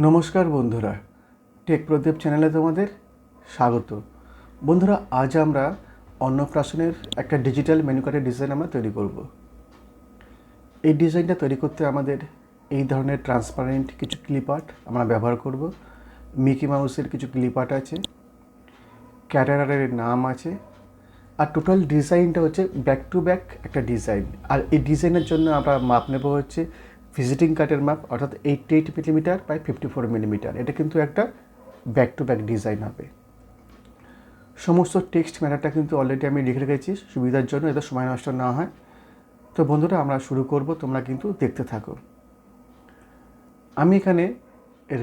নমস্কার বন্ধুরা, টেকপ্রো চ্যানেলে তোমাদের স্বাগত। বন্ধুরা, আজ আমরা অন্নপ্রাশনের একটা ডিজিটাল মেনু কার্ডের ডিজাইন আমরা তৈরি করব। এই ডিজাইনটা তৈরি করতে আমাদের এই ধরনের ট্রান্সপারেন্ট কিছু ক্লিপার্ট আমরা ব্যবহার করব। মিকি মাউসের কিছু ক্লিপার্ট আছে, ক্যাটারারের নাম আছে, আর টোটাল ডিজাইনটা হচ্ছে ব্যাক টু ব্যাক একটা ডিজাইন। আর এই ডিজাইনের জন্য আমরা মাপ নেব হচ্ছে ভিজিটিং কার্ডের মাপ, অর্থাৎ 88 মিলিমিটার বাই 54 মিলিমিটার। এটা কিন্তু একটা ব্যাক টু ব্যাক ডিজাইন হবে। সমস্ত টেক্সট ম্যাটারটা কিন্তু অলরেডি আমি লিখে রেখেছি সুবিধার জন্য, এতে সময় নষ্ট না হয়। তো বন্ধুরা, আমরা শুরু করব, তোমরা কিন্তু দেখতে থাকো। আমি এখানে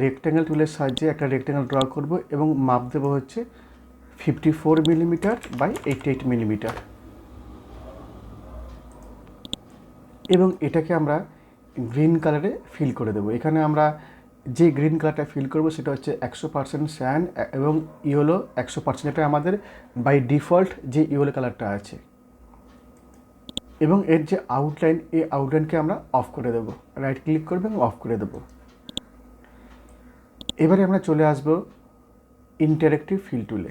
রেক্ট্যাঙ্গেল টুলের সাহায্যে একটা রেক্ট্যাঙ্গেল ড্র করব এবং মাপ দেবো হচ্ছে 54 মিলিমিটার বাই 88 মিলিমিটার। এবং এটাকে আমরা গ্রিন কালারে ফিল করে দেবো। এখানে আমরা যে গ্রিন কালারটা ফিল করব সেটা হচ্ছে 100% স্যান্ড এবং ইয়েলো 100%। এটা আমাদের বাই ডিফল্ট যে ইয়েলো কালারটা আছে। এবং এর যে আউটলাইন, এই আউটলাইনকে আমরা অফ করে দেবো। রাইট ক্লিক করবো এবং অফ করে দেবো। এবারে আমরা চলে আসবো ইন্টারেক্টিভ ফিল টুলে।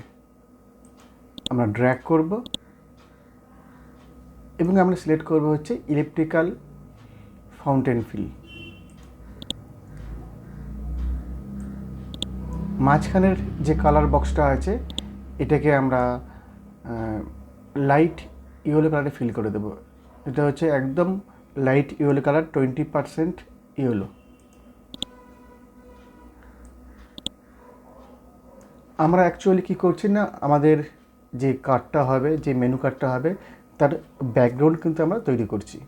আমরা ড্র্যাগ করব এবং আমরা সিলেক্ট করব হচ্ছে ইলেকট্রিক্যাল ফাউন্টেন ফিল। মাঝখানের যে কালার বক্সটা আছে এটাকে আমরা লাইট ইয়েলো কালারে ফিল করে দেবো। এটা হচ্ছে একদম লাইট ইয়েলো কালার, 20% ইয়েলো। আমরা অ্যাকচুয়ালি কী করছি না, আমাদের যে কার্ডটা হবে, যে মেনু কার্ডটা হবে, তার ব্যাকগ্রাউন্ড কিন্তু আমরা তৈরি করছি।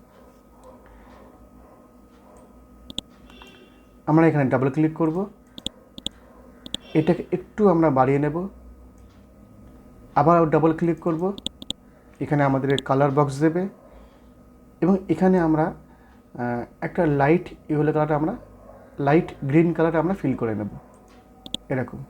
আমরা এখানে ডাবল ক্লিক করব, এটাকে একটু আমরা বাড়িয়ে নেব, আবার ডাবল ক্লিক করব, এখানে আমাদের কালার বক্স দেবে এবং এখানে আমরা একটা লাইট ইয়েলো কালার, আমরা লাইট গ্রিন কালার আমরা ফিল করে নেব এরকম।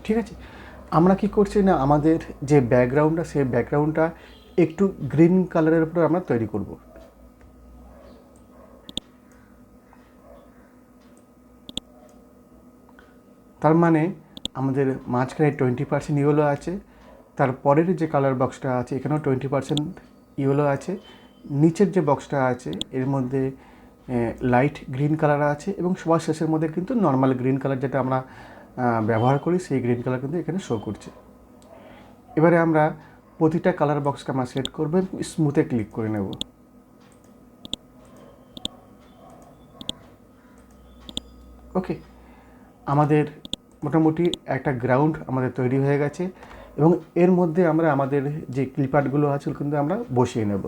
ঠিক আছে, আমরা কি করছি না, আমাদের যে ব্যাকগ্রাউন্ডটা, সেই ব্যাকগ্রাউন্ডটা একটু গ্রিন কালারের উপরে আমরা তৈরি করব। তার মানে আমাদের মাঝখানে 20% ইয়েলো আছে, তারপরের যে কালার বক্সটা আছে এখানেও 20% ইয়েলো আছে, নিচের যে বক্সটা আছে এর মধ্যে লাইট গ্রিন কালার আছে এবং সবার শেষের মধ্যে কিন্তু নর্মাল গ্রিন কালার যেটা আমরা ব্যবহার করি, সেই গ্রিন কালার কিন্তু এখানে শো করছে। এবারে আমরা প্রতিটা কালার বক্সকে আমরা সেট করবো এবং স্মুথে ক্লিক করে নেব। ওকে, আমাদের মোটামুটি একটা গ্রাউন্ড আমাদের তৈরি হয়ে গেছে এবং এর মধ্যে আমরা আমাদের যে ক্লিপার্টগুলো আছে কিন্তু আমরা বসিয়ে নেব।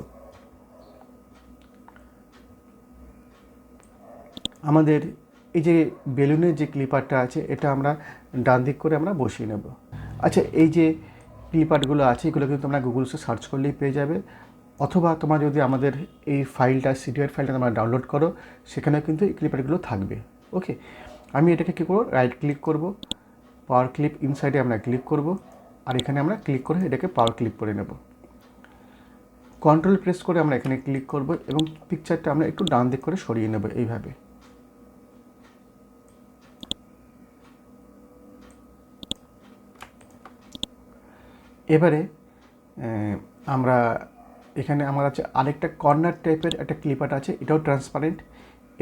আমাদের এই যে বেলুনের যে ক্লিপারটা আছে এটা আমরা ডান দিক করে আমরা বসিয়ে নেব। আচ্ছা, এই যে ক্লিপারগুলো আছে এগুলো কিন্তু তোমরা গুগলসে সার্চ করলেই পেয়ে যাবে, অথবা তোমরা যদি আমাদের এই ফাইলটা, সিডিআর ফাইলটা তোমরা ডাউনলোড করো, সেখানে কিন্তু এই ক্লিপারগুলো থাকবে। ওকে, আমি এটাকে কী করবো, রাইট ক্লিক করব, পাওয়ার ক্লিপ ইনসাইডে আমরা ক্লিক করব, আর এখানে আমরা ক্লিক করে এটাকে পাওয়ার ক্লিপ করে নেব। কন্ট্রোল প্রেস করে আমরা এখানে ক্লিক করব এবং পিকচারটা আমরা একটু ডান দিক করে সরিয়ে নেব এইভাবে। এবারে আমরা এখানে আমার আছে আরেকটা কর্নার টাইপের একটা ক্লিপার আছে, এটাও ট্রান্সপারেন্ট।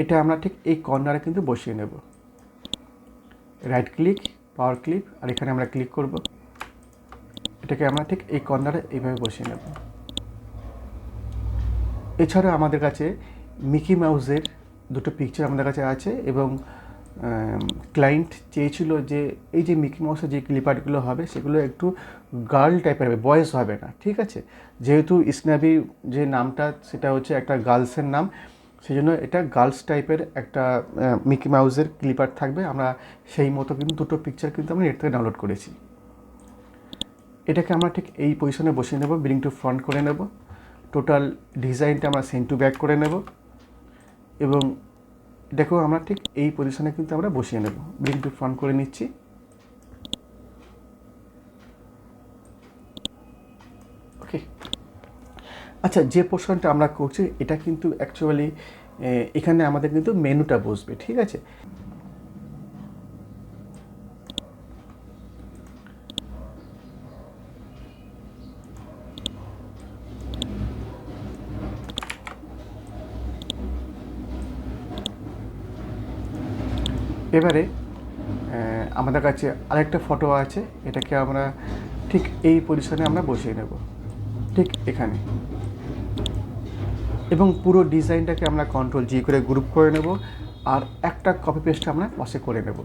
এটা আমরা ঠিক এই কর্নারে কিন্তু বসিয়ে নেব। রাইট ক্লিক, পাওয়ার ক্লিপ, আর এখানে আমরা ক্লিক করব, এটাকে আমরা ঠিক এই কর্নারে এইভাবে বসিয়ে নেব। এছাড়া আমাদের কাছে মিকি মাউসের দুটো পিকচার আমাদের কাছে আছে এবং ক্লায়েন্ট চেয়েছিল যে এই যে মিকি মাউসের যে ক্লিপার্টগুলো হবে সেগুলো একটু গার্ল টাইপের হবে, বয়েস হবে না। ঠিক আছে, যেহেতু স্ন্যাপি যে নামটা সেটা হচ্ছে একটা গার্লসের নাম, সেই জন্য এটা গার্লস টাইপের একটা মিকি মাউসের ক্লিপার্ট থাকবে। আমরা সেই মতো কিন্তু দুটো পিকচার কিন্তু আমরা নেট থেকে ডাউনলোড করেছি। এটাকে আমরা ঠিক এই পজিশনে বসিয়ে নেব, ব্রিং টু ফ্রন্ট করে নেব, টোটাল ডিজাইনটা আমরা সেন্ড টু ব্যাক করে নেব এবং এটাকেও আমরা ঠিক এই পজিশনে কিন্তু আমরা বসিয়ে নেব। ব্রিং টু ফ্রন্ট করে নিচ্ছি। ওকে। আচ্ছা, যে পোর্শনটা আমরা করছি এটা কিন্তু অ্যাকচুয়ালি এখানে আমাদের কিন্তু মেনুটা বসবে, ঠিক আছে। এবারে আমাদের কাছে আরেকটা ফটো আছে, এটাকে আমরা ঠিক এই পজিশনে আমরা বসিয়ে নেব, ঠিক এখানে। এবং পুরো ডিজাইনটাকে আমরা CTRL G করে গ্রুপ করে নেব, আর একটা কপি পেস্ট আমরা পাশে করে নেব।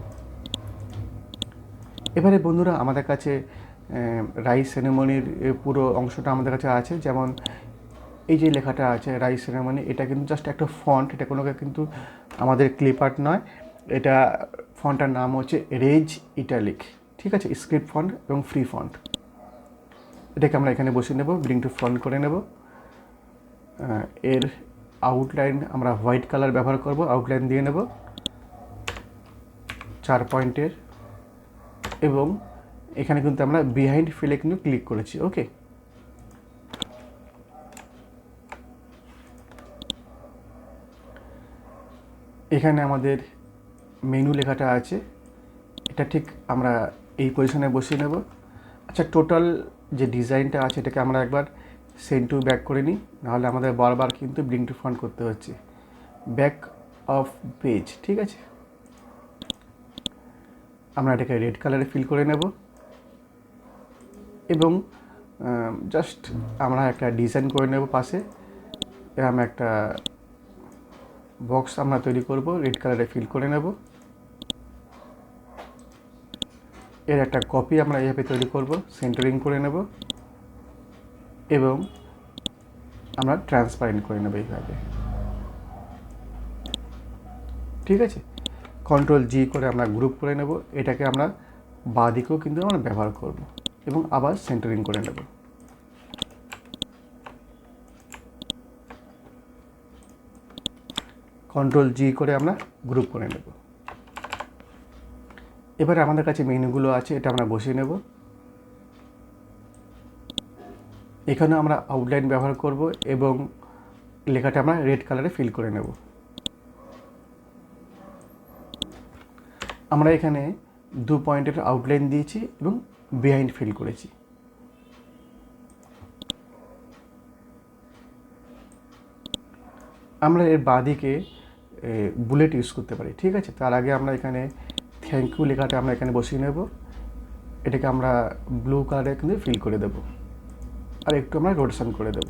এবারে বন্ধুরা আমাদের কাছে রাইস সেরেমনির পুরো অংশটা আমাদের কাছে আছে। যেমন এই যে লেখাটা আছে রাইস সেরেমনি, এটা কিন্তু জাস্ট একটা ফন্ট, এটা কোনো কিন্তু আমাদের ক্লিপার্ট নয়। এটা ফন্টটার নাম হচ্ছে রেজ ইটালিক, ঠিক আছে, স্ক্রিপ্ট ফন্ট এবং ফ্রি ফন্ট। এটাকে আমরা এখানে বসিয়ে নেব, ব্রিং টু ফ্রন্ট করে নেব। এর আউটলাইন আমরা হোয়াইট কালার ব্যবহার করব, আউটলাইন দিয়ে নেব 4 পয়েন্টের, এবং এখানে কিন্তু আমরা বিহাইন্ড ফিলে কিন্তু ক্লিক করেছি। ওকে, এখানে আমাদের মেনু লেখাটা আছে, এটা ঠিক আমরা এই পজিশনে বসিয়ে নেব। আচ্ছা, টোটাল যে ডিজাইনটা আছে এটাকে আমরা একবার সেন্ড টু ব্যাক করে নিই, নাহলে আমাদের বারবার কিন্তু ব্রিং টু ফ্রন্ট করতে হচ্ছে। ব্যাক অফ পেজ, ঠিক আছে। আমরা এটাকে রেড কালারে ফিল করে নেব, এবং জাস্ট আমরা একটা ডিজাইন করে নেব পাশে। এরকম একটা বক্স আমরা তৈরি করব, রেড কালারে ফিল করে নেব। এর একটা কপি আমরা এইভাবে তৈরি করব, সেন্টারিং করে নেব, এবং আমরা ট্রান্সপারেন্ট করে নেব এইভাবে, ঠিক আছে। CTRL G করে আমরা গ্রুপ করে নেব, এটাকে আমরা বাঁ দিকেও কিন্তু আমরা ব্যবহার করব, এবং আবার সেন্টারিং করে নেব। CTRL G করে আমরা গ্রুপ করে নেব। এবারে আমাদের কাছে মেনুগুলো আছে, এটা আমরা বসিয়ে নেব। এখানে আমরা আউটলাইন ব্যবহার করব, এবং লেখাটা আমরা রেড কালারে ফিল করে নেব। আমরা এখানে 2 পয়েন্টের আউটলাইন দিয়েছি এবং বিহাইন্ড ফিল করেছি। আমরা এর বাঁদিকে বুলেট ইউজ করতে পারি, ঠিক আছে। তার আগে আমরা এখানে থ্যাংক ইউ লেখাটা আমরা এখানে বসিয়ে নেব, এটাকে আমরা ব্লু কালারে কিন্তু ফিল করে দেব, আর একটু আমরা রোটেশন করে দেব।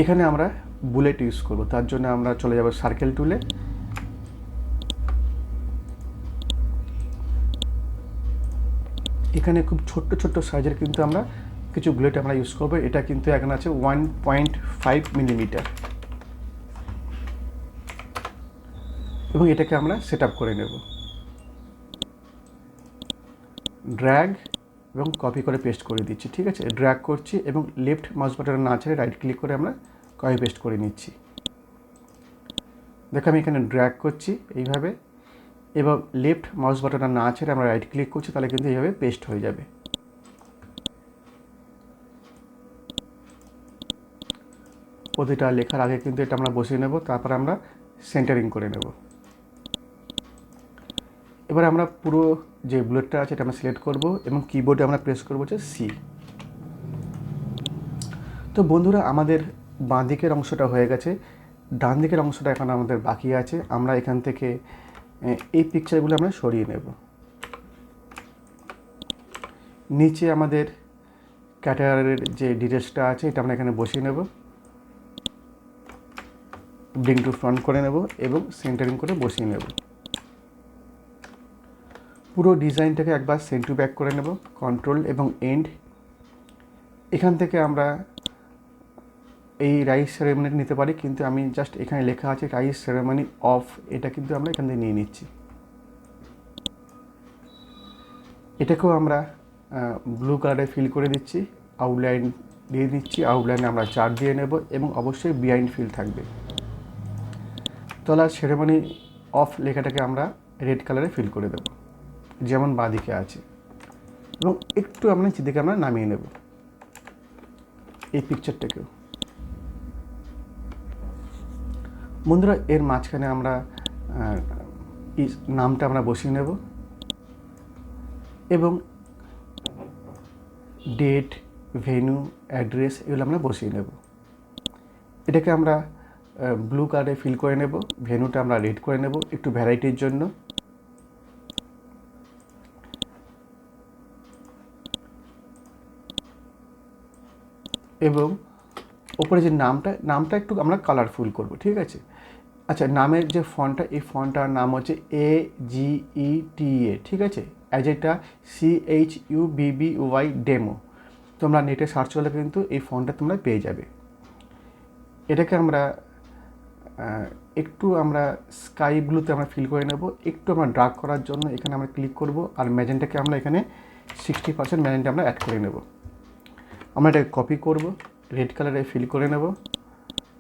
এখানে আমরা বুলেট ইউজ করব, তার জন্য আমরা চলে যাব সার্কেল টুলে। এখানে খুব ছোট্ট ছোট্ট সাইজের কিন্তু আমরা কিছু বুলেট আমরা ইউজ করব। এটা কিন্তু এখানে আছে 1.5 মিলিমিটার, এবং এটাকে আমরা সেট আপ করে নেব। ড্র্যাগ এবং কপি করে পেস্ট করে দিচ্ছি, ঠিক আছে। ড্র্যাগ করছি এবং লেফট মাউস বাটন না ছেড়ে রাইট ক্লিক করে আমরা কপি পেস্ট করে নিচ্ছি। দেখো আমি এখানে ড্র্যাগ করছি এইভাবে, এবং লেফট মাউস বাটনটা না ছেড়ে আমরা রাইট ক্লিক করছি, তাহলে কিন্তু এইভাবে পেস্ট হয়ে যাবে। প্রতিটা লেখার আগে কিন্তু এটা আমরা বসিয়ে নেব, তারপর আমরা সেন্টারিং করে নেব। এবার আমরা পুরো যে বুলেটটা আছে এটা আমরা সিলেক্ট করব, এবং কিবোর্ডে আমরা প্রেস করব হচ্ছে সি। তো বন্ধুরা, আমাদের বাঁ দিকের অংশটা হয়ে গেছে, ডান দিকের অংশটা এখন আমাদের বাকি আছে। আমরা এখান থেকে এই পিকচারগুলো আমরা সরিয়ে নেব। নিচে আমাদের ক্যাটারের যে ডিটেলসটা আছে এটা আমরা এখানে বসিয়ে নেব, ব্রিং টু ফ্রন্ট করে নেব, এবং সেন্টারিং করে বসিয়ে নেব। পুরো ডিজাইনটাকে একবার সেন্ড টু ব্যাক করে নেব, কন্ট্রোল এবং এন্ড। এখান থেকে আমরা এই রাইস সেরেমনি নিতে পারি, কিন্তু আমি জাস্ট এখানে লেখা আছে রাইস সেরেমনি অফ, এটা কিন্তু আমরা এখান থেকে নিয়ে নিচ্ছি। এটাকেও আমরা ব্লু কালারে ফিল করে দিচ্ছি, আউটলাইন দিয়ে দিচ্ছি, আউটলাইনে আমরা 4 দিয়ে নেব, এবং অবশ্যই বিহাইন্ড ফিল থাকবে। তাহলে সেরেমনি অফ লেখাটাকে আমরা রেড কালারে ফিল করে দেব। যেমন বাঁদিকে আছে, এবং একটু আমরা নিচের দিকে আমরা নামিয়ে নেব এই পিকচারটাকেও। বন্ধুরা এর মাঝখানে আমরা নামটা আমরা বসিয়ে নেব এবং ডেট, ভেন্যু, অ্যাড্রেস এগুলো আমরা বসিয়ে নেব। এটাকে আমরা ব্লু কার্ডে ফিল করে নেব, ভেন্যুটা আমরা রেড করে নেব একটু ভ্যারাইটির জন্য। এবং ওপরে যে নামটা একটু আমরা কালারফুল করব, ঠিক আছে। আচ্ছা, নামের যে ফন্টটা, এই ফন্টটার নাম হচ্ছে AGETA, ঠিক আছে। অ্যাজ এটা CHUBBY ডেমো। তোমরা নেটে সার্চ করলে কিন্তু এই ফন্টটা তোমরা পেয়ে যাবে। এটাকে আমরা একটু আমরা স্কাই ব্লুতে আমরা ফিল করে নেব, একটু আমরা ডার্ক করার জন্য এখানে আমরা ক্লিক করব, আর ম্যাজেন্টাকে আমরা এখানে 60% ম্যাজেন্টা আমরা অ্যাড করে নেব। আমরা এটাকে কপি করব, রেড কালারে ফিল করে নেব,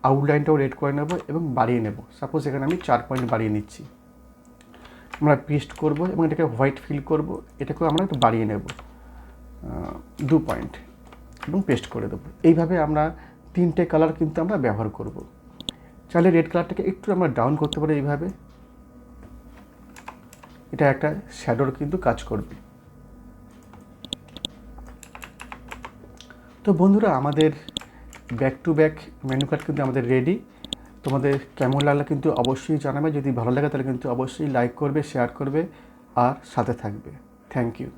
আউটলাইনটাও রেড করে নেব এবং বাড়িয়ে নেব। সাপোজ এখানে আমি 4 পয়েন্ট বাড়িয়ে নিচ্ছি। আমরা পেস্ট করব এবং এটাকে হোয়াইট ফিল করব, এটাকেও আমরা একটু বাড়িয়ে নেব 2 পয়েন্ট এবং পেস্ট করে দেবো। এইভাবে আমরা 3টে কালার কিন্তু আমরা ব্যবহার করব। চাইলে রেড কালারটাকে একটু আমরা ডাউন করতে পারি এইভাবে, এটা একটা শ্যাডোর কিন্তু কাজ করবে। তো বন্ধুরা আমাদের back to back menu card কিন্তু আমাদের রেডি। তোমাদের কেমন লাগলে কিন্তু অবশ্যই জানাবে। যদি ভালো লাগে তাহলে কিন্তু অবশ্যই লাইক করবে, শেয়ার করবে আর সাথে থাকবে। Thank you.